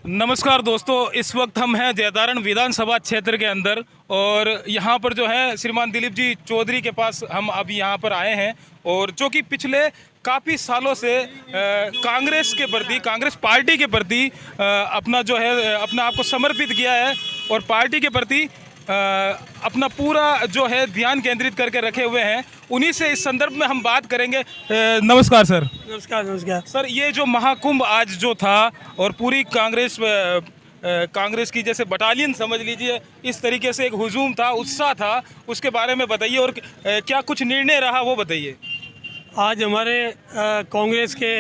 नमस्कार दोस्तों, इस वक्त हम हैं जैतारण विधानसभा क्षेत्र के अंदर और यहाँ पर जो है श्रीमान दिलीप जी चौधरी के पास हम अभी यहाँ पर आए हैं और जो कि पिछले काफ़ी सालों से कांग्रेस के प्रति, कांग्रेस पार्टी के प्रति अपना जो है अपना आपको समर्पित किया है और पार्टी के प्रति अपना पूरा जो है ध्यान केंद्रित करके रखे हुए हैं। उन्हीं से इस संदर्भ में हम बात करेंगे। नमस्कार सर। नमस्कार सर, ये जो महाकुंभ आज जो था और पूरी कांग्रेस की जैसे बटालियन समझ लीजिए, इस तरीके से एक हुजूम था, उत्साह था, उसके बारे में बताइए और क्या कुछ निर्णय रहा वो बताइए। आज हमारे कांग्रेस के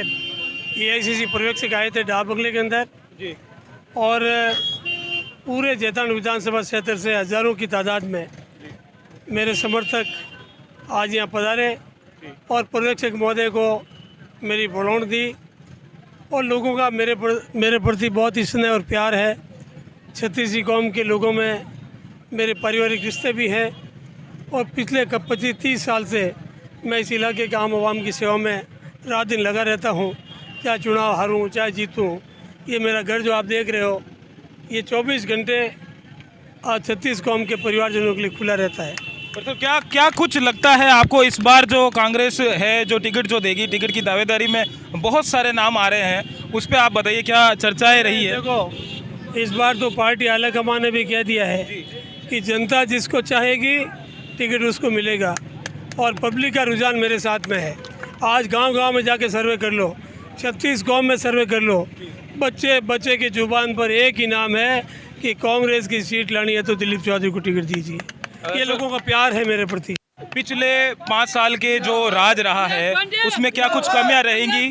एआईसीसी पर्यवेक्षक आए थे डाक बंगले के अंदर जी। और पूरे जैतारण विधानसभा क्षेत्र से हज़ारों की तादाद में मेरे समर्थक आज यहाँ पधारे और पर्यवेक्षक महोदय को मेरी बुलाउट दी और लोगों का मेरे प्रति बहुत ही स्नेह और प्यार है। छत्तीसी कौम के लोगों में मेरे पारिवारिक रिश्ते भी हैं और पिछले 25-30 साल से मैं इस इलाके के आम आवाम की सेवा में रात दिन लगा रहता हूँ। चाहे चुनाव हारूँ चाहे जीतूँ, ये मेरा घर जो आप देख रहे हो ये 24 घंटे छत्तीस कौम के परिवारजनों के लिए खुला रहता है। तो क्या कुछ लगता है आपको इस बार जो कांग्रेस है जो टिकट जो देगी, टिकट की दावेदारी में बहुत सारे नाम आ रहे हैं, उस पर आप बताइए क्या चर्चाएं रही है। देखो, इस बार तो पार्टी आलाकमान ने भी कह दिया है कि जनता जिसको चाहेगी टिकट उसको मिलेगा और पब्लिक का रुझान मेरे साथ में है। आज गांव-गांव में जाके सर्वे कर लो, 36 कौम में सर्वे कर लो, बच्चे की जुबान पर एक ही नाम है कि कांग्रेस की सीट लानी है तो दिलीप चौधरी को टिकट दीजिए। ये लोगों का प्यार है मेरे प्रति। पिछले 5 साल के जो राज रहा है उसमें क्या कुछ कमियां रहेंगी?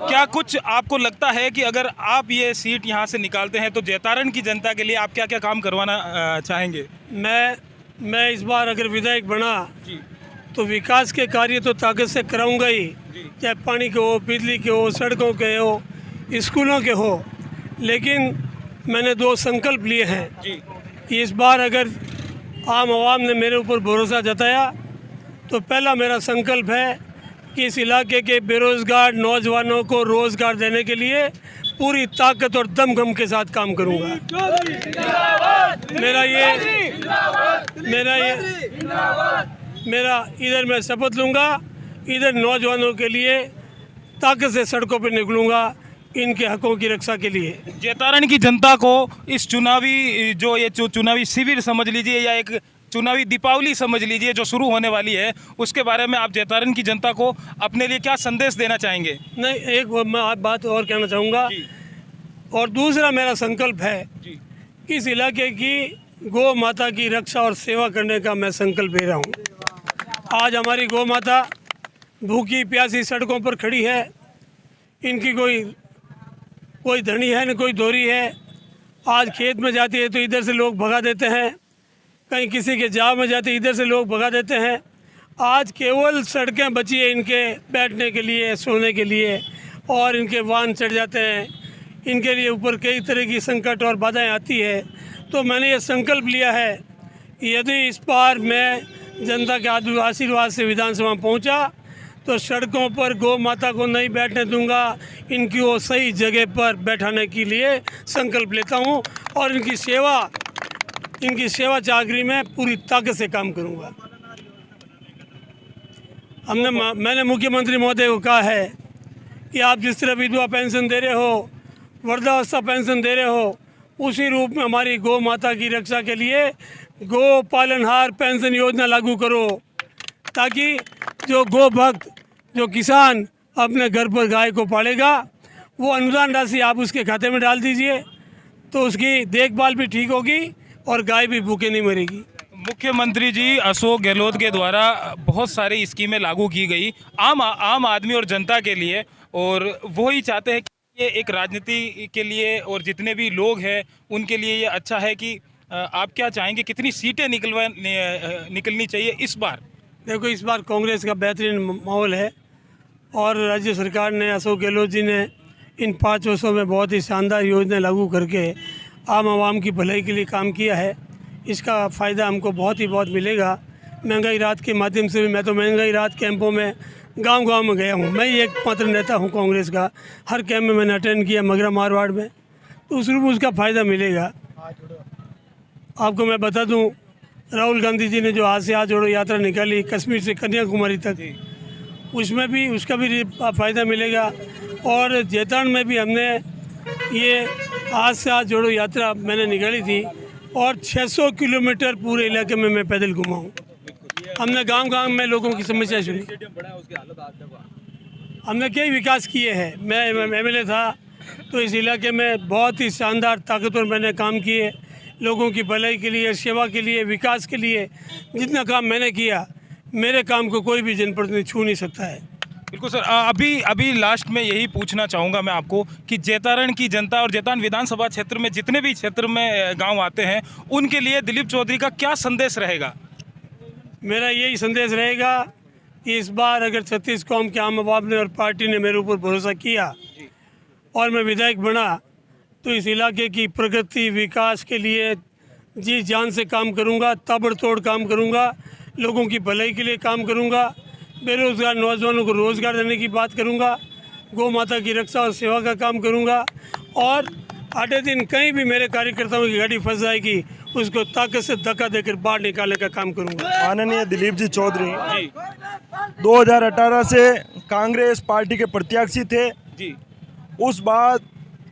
क्या कुछ आपको लगता है कि अगर आप ये सीट यहाँ से निकालते हैं तो जैतारण की जनता के लिए आप क्या क्या काम करवाना चाहेंगे? मैं इस बार अगर विधायक बना तो विकास के कार्य तो ताकत से कराऊंगा ही, चाहे पानी के हो, बिजली के हो, सड़कों के हो, स्कूलों के हो। लेकिन मैंने 2 संकल्प लिए हैं। इस बार अगर आम आवाम ने मेरे ऊपर भरोसा जताया तो पहला मेरा संकल्प है कि इस इलाके के बेरोज़गार नौजवानों को रोज़गार देने के लिए पूरी ताकत और दमखम के साथ काम करूंगा। मेरा इधर मैं शपथ लूँगा, इधर नौजवानों के लिए ताकत से सड़कों पर निकलूँगा इनके हकों की रक्षा के लिए। जैतारण की जनता को इस चुनावी जो ये चुनावी शिविर समझ लीजिए या एक चुनावी दीपावली समझ लीजिए जो शुरू होने वाली है, उसके बारे में आप जैतारण की जनता को अपने लिए क्या संदेश देना चाहेंगे? नहीं, एक मैं बात और कहना चाहूँगा और दूसरा मेरा संकल्प है कि इस इलाके की गौ माता की रक्षा और सेवा करने का मैं संकल्प ले रहा हूँ। आज हमारी गौ माता भूखी प्यासी सड़कों पर खड़ी है, इनकी कोई धनी है न कोई धोरी है। आज खेत में जाती है तो इधर से लोग भगा देते हैं, कहीं किसी के जाव में जाती है इधर से लोग भगा देते हैं। आज केवल सड़कें बची है इनके बैठने के लिए, सोने के लिए, और इनके वाहन चढ़ जाते हैं। इनके लिए ऊपर कई तरह की संकट और बाधाएं आती है। तो मैंने ये संकल्प लिया है यदि इस बार मैं जनता के आशीर्वाद से विधानसभा पहुंचा तो सड़कों पर गौ माता को नहीं बैठने दूंगा, इनकी वो सही जगह पर बैठाने के लिए संकल्प लेता हूं और इनकी सेवा चाकरी में पूरी ताकत से काम करूंगा। मैंने मुख्यमंत्री महोदय को कहा है कि आप जिस तरह विधवा पेंशन दे रहे हो, वृद्धावस्था पेंशन दे रहे हो, उसी रूप में हमारी गौ माता की रक्षा के लिए गौ पालनहार पेंशन योजना लागू करो, ताकि जो गौ भक्त, जो किसान अपने घर पर गाय को पालेगा, वो अनुदान राशि आप उसके खाते में डाल दीजिए तो उसकी देखभाल भी ठीक होगी और गाय भी भूखे नहीं मरेगी। मुख्यमंत्री जी अशोक गहलोत के द्वारा बहुत सारी स्कीमें लागू की गई आम आदमी और जनता के लिए, और वो ही चाहते हैं कि ये एक राजनीति के लिए और जितने भी लोग हैं उनके लिए ये अच्छा है कि आप क्या चाहेंगे, कितनी सीटें निकलनी चाहिए इस बार? देखो, इस बार कांग्रेस का बेहतरीन माहौल है और राज्य सरकार ने, अशोक गहलोत जी ने इन 5 वर्षों में बहुत ही शानदार योजना लागू करके आम आवाम की भलाई के लिए काम किया है। इसका फ़ायदा हमको बहुत मिलेगा। महंगाई राहत के माध्यम से भी, मैं तो महंगाई राहत कैंपों में गांव-गांव में गया हूँ। मैं ही एकमात्र नेता हूँ कांग्रेस का। हर कैंप में मैंने अटेंड किया, मगरा मारवाड़ में, तो उस रूप में उसका फ़ायदा मिलेगा। आपको मैं बता दूं, राहुल गांधी जी ने जो हाथ से हाथ जोड़ो यात्रा निकाली कश्मीर से कन्याकुमारी तक, उसमें भी उसका भी फ़ायदा मिलेगा। और जैतान में भी हमने ये हाथ से हाथ जोड़ो यात्रा मैंने निकाली थी और 600 किलोमीटर पूरे इलाके में मैं पैदल घुमा हूँ। हमने गांव-गांव में लोगों की समस्या सुनी, हमने कई विकास किए हैं। मैं एमएलए था तो इस इलाके में बहुत ही शानदार ताकतवर मैंने काम किए, लोगों की भलाई के लिए, सेवा के लिए, विकास के लिए। जितना काम मैंने किया, मेरे काम को कोई भी जनप्रतिनिधि छू नहीं सकता है। बिल्कुल सर, अभी लास्ट में यही पूछना चाहूँगा मैं आपको कि जैतारण की जनता और जैतारण विधानसभा क्षेत्र में जितने भी क्षेत्र में गांव आते हैं, उनके लिए दिलीप चौधरी का क्या संदेश रहेगा? मेरा यही संदेश रहेगा कि इस बार अगर 36 कौम के आम आवाम ने और पार्टी ने मेरे ऊपर भरोसा किया और मैं विधायक बना, तो इस इलाके की प्रगति विकास के लिए जी जान से काम करूंगा, ताबड़तोड़ काम करूंगा, लोगों की भलाई के लिए काम करूंगा, बेरोजगार नौजवानों को रोज़गार देने की बात करूंगा, गौ माता की रक्षा और सेवा का काम करूंगा। और आधे दिन कहीं भी मेरे कार्यकर्ताओं की गाड़ी फंस जाएगी, उसको ताकत से धक्का देकर बाहर निकालने का काम करूंगा। माननीय दिलीप जी चौधरी 2018 से कांग्रेस पार्टी के प्रत्याशी थे जी। उस बाद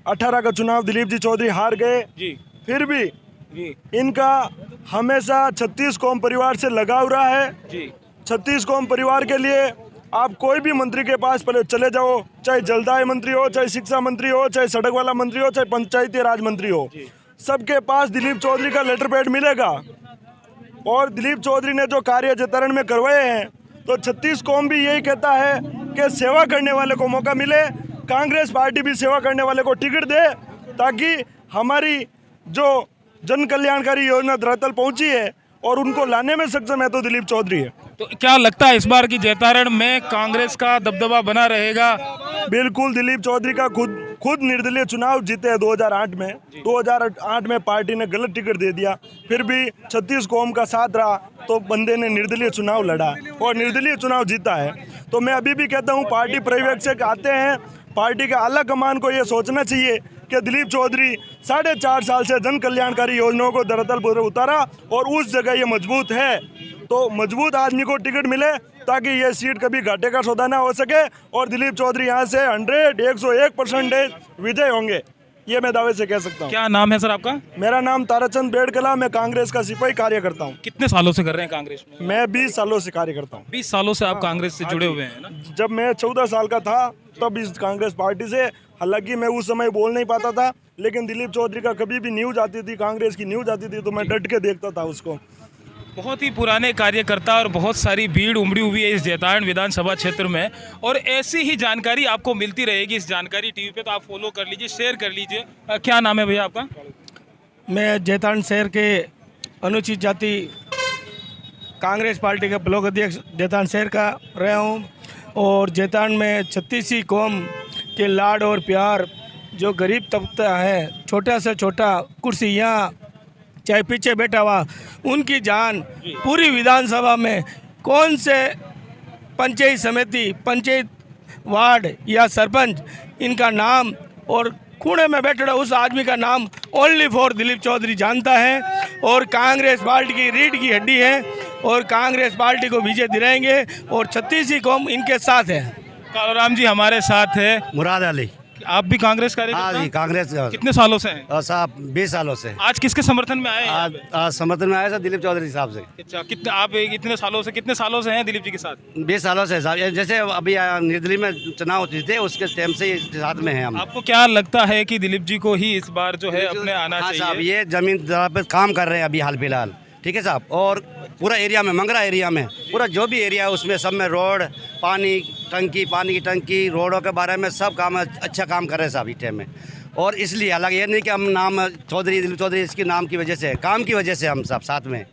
18 का चुनाव दिलीप जी चौधरी हार गए जी। फिर भी जी। इनका हमेशा 36 कौम परिवार से लगाव रहा है जी। 36 कौम परिवार के लिए आप कोई भी मंत्री के पास पहले चले जाओ, चाहे जलदाय मंत्री हो, चाहे शिक्षा मंत्री हो, चाहे सड़क वाला मंत्री हो, चाहे पंचायती राज मंत्री हो, सबके पास दिलीप चौधरी का लेटर पैड मिलेगा। और दिलीप चौधरी ने जो कार्य जैतारण में करवाए हैं, तो 36 कौम भी यही कहता है कि सेवा करने वाले को मौका मिले, कांग्रेस पार्टी भी सेवा करने वाले को टिकट दे, ताकि हमारी जो जन कल्याणकारी योजना धरातल पहुंची है और उनको लाने में सक्षम है तो दिलीप चौधरी है। तो क्या लगता है इस बार की जैतारण में कांग्रेस का दबदबा बना रहेगा? बिल्कुल, दिलीप चौधरी का खुद निर्दलीय चुनाव जीते हैं 2008 में। 2008 में पार्टी ने गलत टिकट दे दिया, फिर भी 36 कौम का साथ रहा तो बंदे ने निर्दलीय चुनाव लड़ा और निर्दलीय चुनाव जीता है। तो मैं अभी भी कहता हूँ, पार्टी पर्यवेक्षक आते हैं, पार्टी के आला कमान को ये सोचना चाहिए कि दिलीप चौधरी 4.5 साल से जन कल्याणकारी योजनाओं को धरातल पर उतारा और उस जगह ये मजबूत है, तो मजबूत आदमी को टिकट मिले ताकि ये सीट कभी घाटे का सौदा ना हो सके और दिलीप चौधरी यहाँ से 101% विजय होंगे, ये मैं दावे से कह सकता हूँ। क्या नाम है सर आपका? मेरा नाम ताराचंद बेड़कला, मैं कांग्रेस का सिपाही कार्य करता हूँ। कितने सालों से कर रहे हैं कांग्रेस में? मैं 20 सालों से कार्य करता हूँ। 20 सालों से आप कांग्रेस से जुड़े हुए हैं ना? जब मैं 14 साल का था तब इस कांग्रेस पार्टी से, हालांकि मैं उस समय बोल नहीं पाता था, लेकिन दिलीप चौधरी का कभी भी न्यूज आती थी, कांग्रेस की न्यूज आती थी, तो मैं डट के देखता था उसको। बहुत ही पुराने कार्यकर्ता और बहुत सारी भीड़ उमड़ी हुई है इस जैतारण विधानसभा क्षेत्र में, और ऐसी ही जानकारी आपको मिलती रहेगी इस जानकारी टीवी पे, तो आप फॉलो कर लीजिए, शेयर कर लीजिए। क्या नाम है भैया आपका? मैं जैतारण शहर के अनुसूचित जाति कांग्रेस पार्टी के ब्लॉक अध्यक्ष जैतारण शहर का रहा हूँ, और जैतारण में 36 कौम के लाड और प्यार, जो गरीब तबका है, छोटा से छोटा कुर्सी यहाँ चाहे पीछे बैठा हुआ, उनकी जान पूरी विधानसभा में कौन से पंचायत समिति, पंचायत वार्ड या सरपंच, इनका नाम और खूणे में बैठा उस आदमी का नाम ओनली फॉर दिलीप चौधरी जानता है। और कांग्रेस पार्टी की रीढ़ की हड्डी है और कांग्रेस पार्टी को विजय दिलाएंगे और 36 कौम इनके साथ है। कालूराम जी हमारे साथ है। मुराद अली। आप भी कांग्रेस हाँ कार्यकर्ता जी, हैं? कांग्रेस कितने सालों से हैं? साहब 20 सालों से। आज किसके समर्थन में आए हैं यहाँ पे? आज समर्थन में आया था दिलीप चौधरी साहब से। अच्छा, कितने आप कितने सालों से हैं दिलीप जी के साथ? 20 सालों से साहब, जैसे अभी निर्दलीय में चुनाव जीते उसके टाइम से साथ में हैं हम। आपको क्या लगता है कि दिलीप जी को ही इस बार जो है अपने आना हाँ साहब, चाहिए? ये जमीन जगह पे काम कर रहे हैं अभी हाल फिलहाल, ठीक है साहब। और पूरा एरिया में, मंगरा एरिया में, पूरा जो भी एरिया है उसमें सब में रोड, पानी की टंकी, रोडों के बारे में सब काम अच्छा काम कर रहे हैं साहब इस टाइम में। और इसलिए हालांकि ये नहीं कि हम नाम चौधरी दिलीप चौधरी इसके नाम की वजह से, काम की वजह से हम सब साथ में